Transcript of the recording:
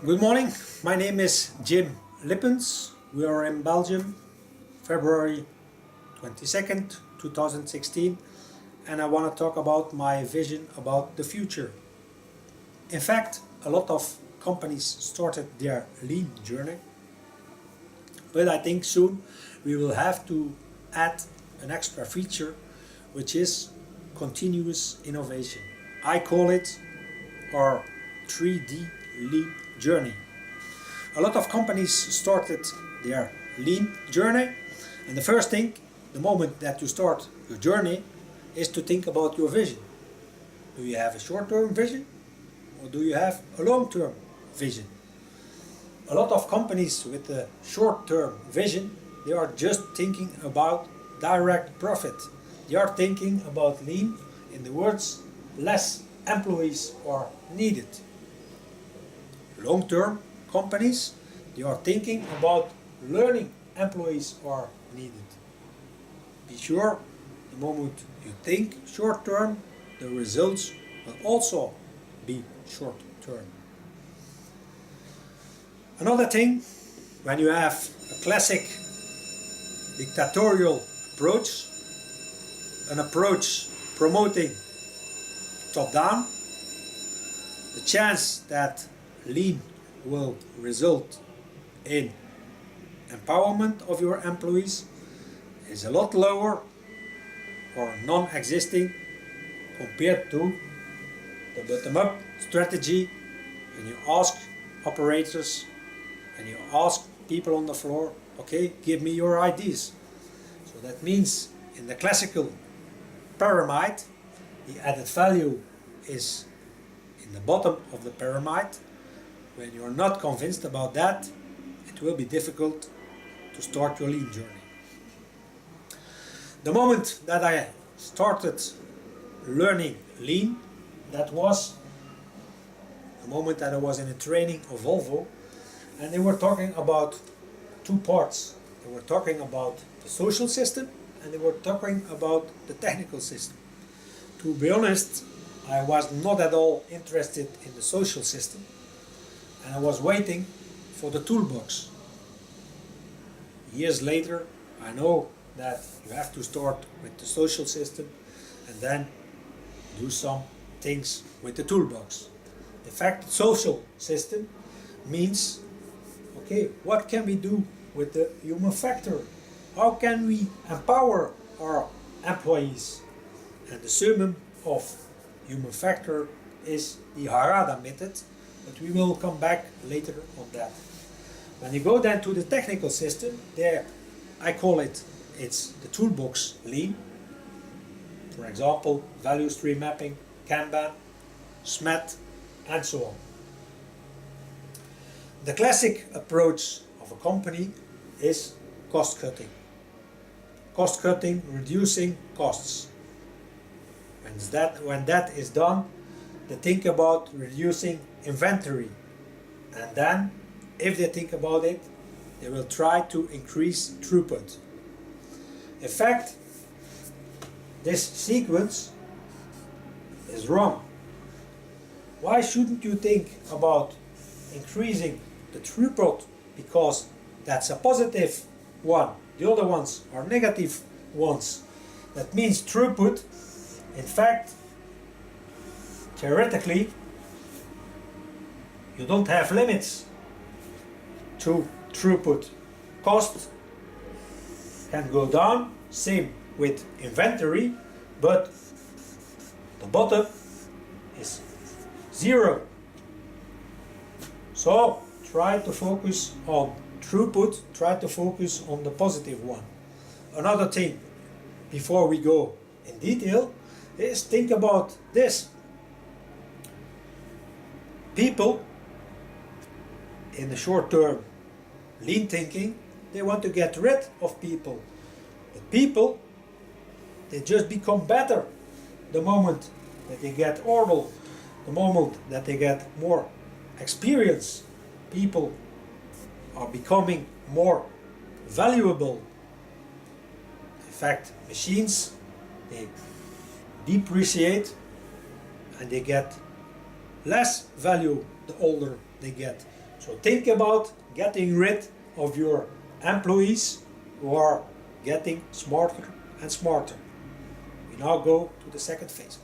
Good morning, my name is Jim Lippens. We are in Belgium, February 22nd, 2016, and I want to talk about my vision about the future. In fact, a lot of companies started their lean journey, but I think soon we will have to add an extra feature, which is continuous innovation. I call it our 3D lean journey. A lot of companies started their lean journey, and the first thing, the moment that you start your journey, is to think about your vision. Do you have a short-term vision, or do you have a long-term vision? A lot of companies with a short-term vision, they are just thinking about direct profit. They are thinking about lean in the words, less employees are needed. Long-term companies, they are thinking about learning employees are needed. Be sure, the moment you think short-term, the results will also be short-term. Another thing, when you have a classic dictatorial approach, an approach promoting top-down, the chance that lean will result in empowerment of your employees is a lot lower or non-existing compared to the bottom-up strategy. When you ask operators and you ask people on the floor, okay, give me your ideas. So that means in the classical pyramid, the added value is in the bottom of the pyramid. When you're not convinced about that, it will be difficult to start your lean journey. The moment that I started learning lean, that was the moment that I was in a training of Volvo, and they were talking about two parts. They were talking about the social system and they were talking about the technical system. To be honest, I was not at all interested in the social system, and I was waiting for the toolbox. Years later, I know that you have to start with the social system and then do some things with the toolbox. In fact, the social system means, okay, what can we do with the human factor? How can we empower our employees? And the summum of human factor is the Harada method, but we will come back later on that. When you go then to the technical system, there I call it's the toolbox lean. For example, value stream mapping, Kanban, SMET, and so on. The classic approach of a company is cost cutting. Cost cutting, reducing costs. When that is done, they think about reducing inventory, and then if they think about it, they will try to increase throughput. In fact, this sequence is wrong. Why shouldn't you think about increasing the throughput? Because that's a positive one. The other ones are negative ones. That means throughput, in fact, theoretically, you don't have limits to throughput. Cost can go down, same with inventory, but the bottom is zero. So try to focus on throughput, try to focus on the positive one. Another thing, before we go in detail, is think about this. People in the short term lean thinking, they want to get rid of people. But people, they just become better the moment that they get order, the moment that they get more experience. People are becoming more valuable. In fact, machines, they depreciate and they get less value the older they get. So think about getting rid of your employees who are getting smarter and smarter. We now go to the second phase.